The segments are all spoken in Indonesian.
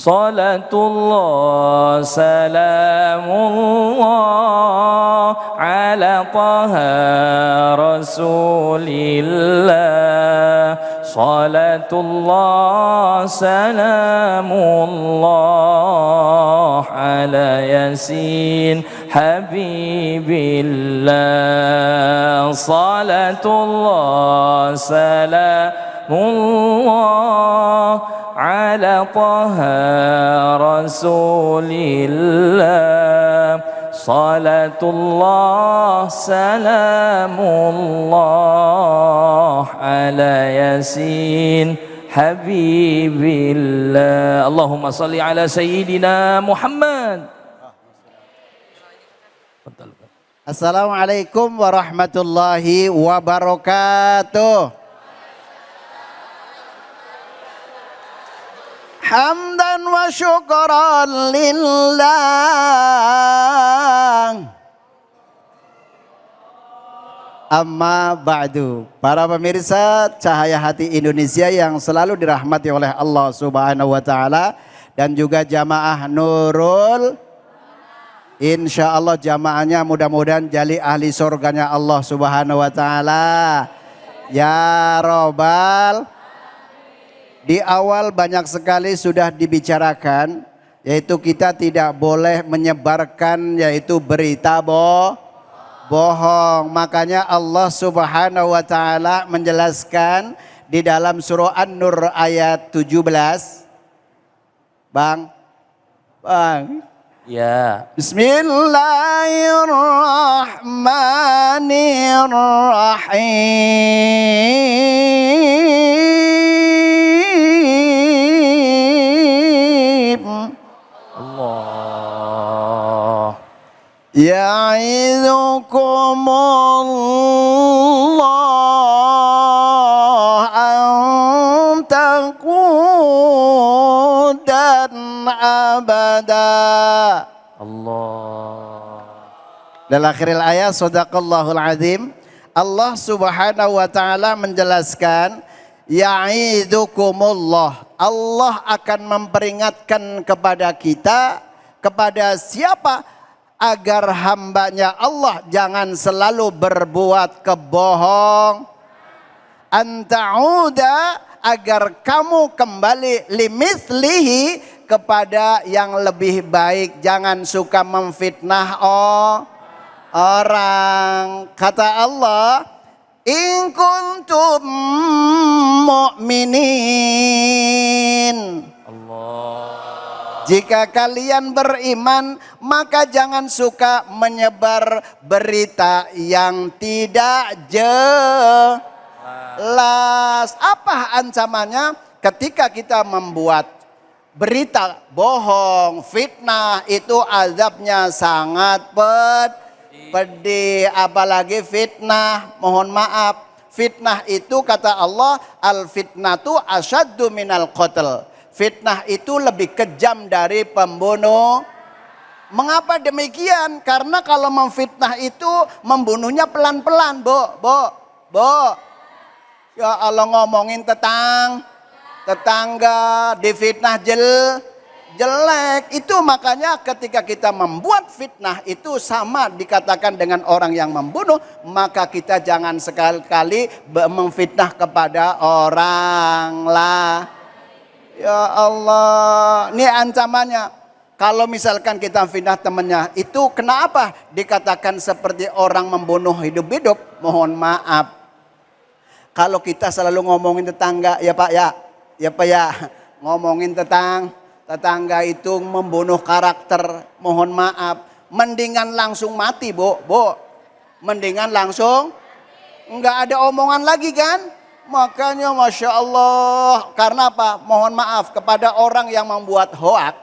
Salatullah salamullah ala taha rasulillah. Salatullah salamullah ala yasin habibillah. Salatullah salamullah ala taha rasulillah. Salatullah salamullah ala yasin habibillah. Allahumma salli ala sayyidina Muhammad. Assalamualaikum warahmatullahi wabarakatuh. Hamdan wa syukran lillah. Amma ba'du. Para pemirsa Cahaya Hati Indonesia yang selalu dirahmati oleh Allah Subhanahu wa taala dan juga jamaah Nurul, insya Allah jamaahnya mudah-mudahan jadi ahli surganya Allah Subhanahu wa taala. Ya Robbal. Di awal banyak sekali sudah dibicarakan, yaitu kita tidak boleh menyebarkan yaitu berita bohong. Makanya Allah Subhanahu wa taala menjelaskan di dalam surah An-Nur ayat 17. Bang. Ya. Bismillahirrahmanirrahim. Allah. Ya'idukumullah an taqudan abada. Allah. Dalam akhir ayat sadaqallahul azim, Allah Subhanahu wa taala menjelaskan ya'idukumullah. Allah akan memperingatkan kepada kita, kepada siapa? Agar hambanya Allah jangan selalu berbuat kebohong. Anta'uda, agar kamu kembali limithlihi, kepada yang lebih baik. Jangan suka memfitnah orang. Kata Allah, in kuntum mu'minin. Allah. Jika kalian beriman, maka jangan suka menyebar berita yang tidak jelas. Apa ancamannya? Ketika kita membuat berita bohong, fitnah, itu azabnya sangat pedih. Apalagi fitnah, mohon maaf, fitnah itu kata Allah, al fitnatu asyaddu minal qatl. Fitnah itu lebih kejam dari pembunuh. Mengapa demikian? Karena kalau memfitnah itu membunuhnya pelan-pelan, Bo. Ya Allah, ngomongin tetangga difitnah jelek. Itu makanya ketika kita membuat fitnah itu sama dikatakan dengan orang yang membunuh, maka kita jangan sekali-kali memfitnah kepada orang lah. Ya Allah, ini ancamannya. Kalau misalkan kita fitnah temannya, itu kenapa dikatakan seperti orang membunuh hidup-hidup? Mohon maaf. Kalau kita selalu ngomongin tetangga, ya Pak ya, ngomongin tetangga itu membunuh karakter, mohon maaf. Mendingan langsung mati, Bu. Mendingan langsung, enggak ada omongan lagi kan? Makanya Masya Allah, karena apa? Mohon maaf kepada orang yang membuat hoak,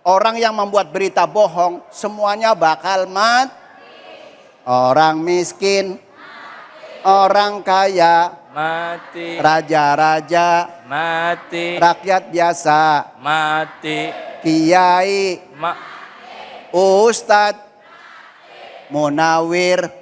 orang yang membuat berita bohong, semuanya bakal mati. Orang miskin, orang kaya, mati. Raja-raja, mati. Rakyat biasa, mati. Kiai, Ustadz, Munawir.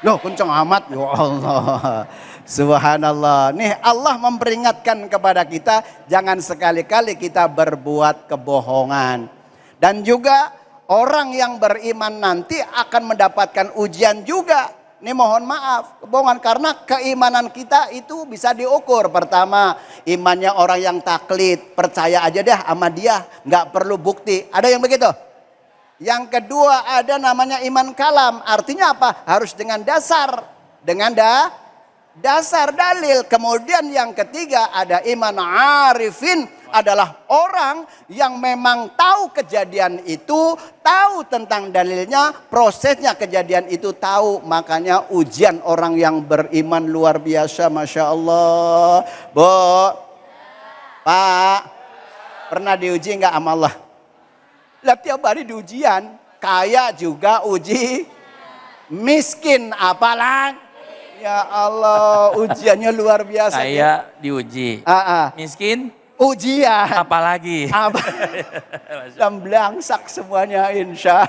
Loh, kenceng amat, ya Allah. Subhanallah. Nih Allah memperingatkan kepada kita jangan sekali-kali kita berbuat kebohongan. Dan juga orang yang beriman nanti akan mendapatkan ujian juga. Ini mohon maaf, kebohongan karena keimanan kita itu bisa diukur. Pertama, imannya orang yang taklid, percaya aja dah sama dia, nggak perlu bukti. Ada yang begitu? Yang kedua ada namanya iman kalam, artinya apa? Harus dengan dasar, dengan dasar dalil. Kemudian yang ketiga ada iman arifin, adalah orang yang memang tahu kejadian itu, tahu tentang dalilnya, prosesnya kejadian itu tahu. Makanya ujian orang yang beriman luar biasa, Masya Allah. Bu, Pak, pernah diuji nggak sama Allah? Lah tiap hari di ujian, kaya juga uji, miskin apalagi. Ya Allah, ujiannya luar biasa. Kaya diuji, miskin ujian. apalagi. Dan belangsak semuanya insya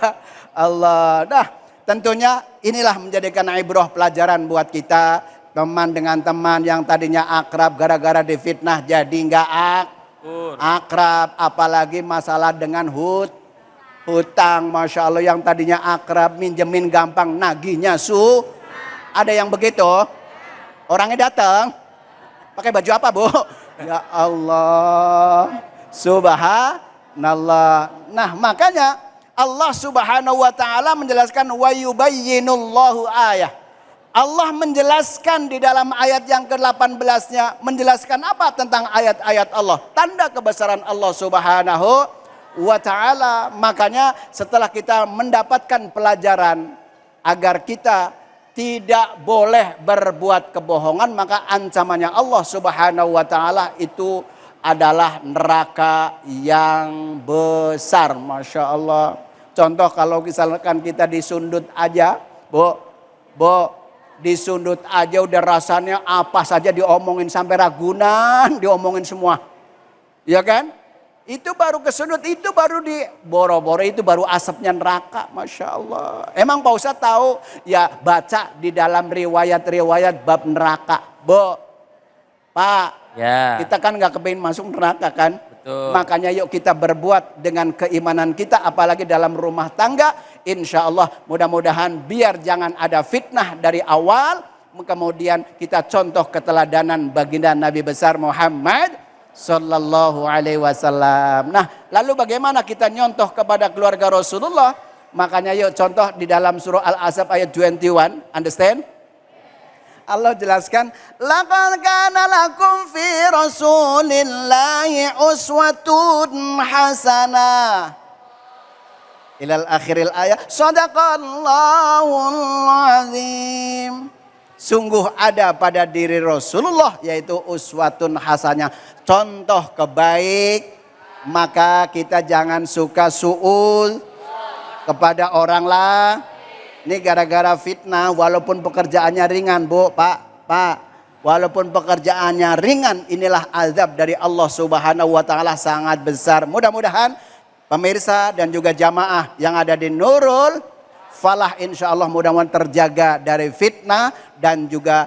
Allah. Nah tentunya inilah menjadikan ibrah pelajaran buat kita. Teman dengan teman yang tadinya akrab gara-gara difitnah jadi nggak akrab. Apalagi masalah dengan hutang. Masya Allah, yang tadinya akrab minjemin gampang nagihnya ada yang begitu. Orangnya datang pakai baju apa, Bu? Ya Allah, subhanallah. Nah makanya Allah subhanahu wa ta'ala menjelaskan wa yubayyinullahu ayah. Allah menjelaskan di dalam ayat yang ke-18-nya. Menjelaskan apa tentang ayat-ayat Allah? Tanda kebesaran Allah subhanahu wa ta'ala. Makanya setelah kita mendapatkan pelajaran agar kita tidak boleh berbuat kebohongan, maka ancamannya Allah subhanahu wa ta'ala itu adalah neraka yang besar. Masya Allah. Contoh kalau misalkan kita disundut aja, Bu, disundut aja udah rasanya apa saja diomongin, sampai ragunan diomongin semua. Ya kan? Itu baru kesundut, itu baru di boro-boro, itu baru asapnya neraka. Masya Allah. Emang Pak Ustadz tahu? Ya baca di dalam riwayat-riwayat bab neraka. Bu, Pak, Ya. kita kan gak kepingin masuk neraka kan? Betul. Makanya yuk kita berbuat dengan keimanan kita, apalagi dalam rumah tangga. Insya Allah mudah-mudahan biar jangan ada fitnah dari awal. Kemudian kita contoh keteladanan baginda Nabi besar Muhammad Sallallahu alaihi wasallam. Nah, lalu bagaimana kita nyontoh kepada keluarga Rasulullah? Makanya yuk contoh di dalam surah Al-Ahzab ayat 21. Understand? Allah jelaskan, laqad kana lakum fi rasulillahi uswatun hasanah. Ilal akhiril ayat. Shadaqallahul azim. Sungguh ada pada diri Rasulullah yaitu uswatun hasanah, contoh kebaik. Maka kita jangan suka suul kepada orang lah. Ini gara-gara fitnah, walaupun pekerjaannya ringan, Bu, Pak, walaupun pekerjaannya ringan, inilah azab dari Allah subhanahu wa ta'ala sangat besar. Mudah-mudahan pemirsa dan juga jamaah yang ada di Nurul Falah insya Allah mudah-mudahan terjaga dari fitnah dan juga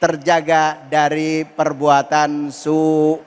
terjaga dari perbuatan su'ul.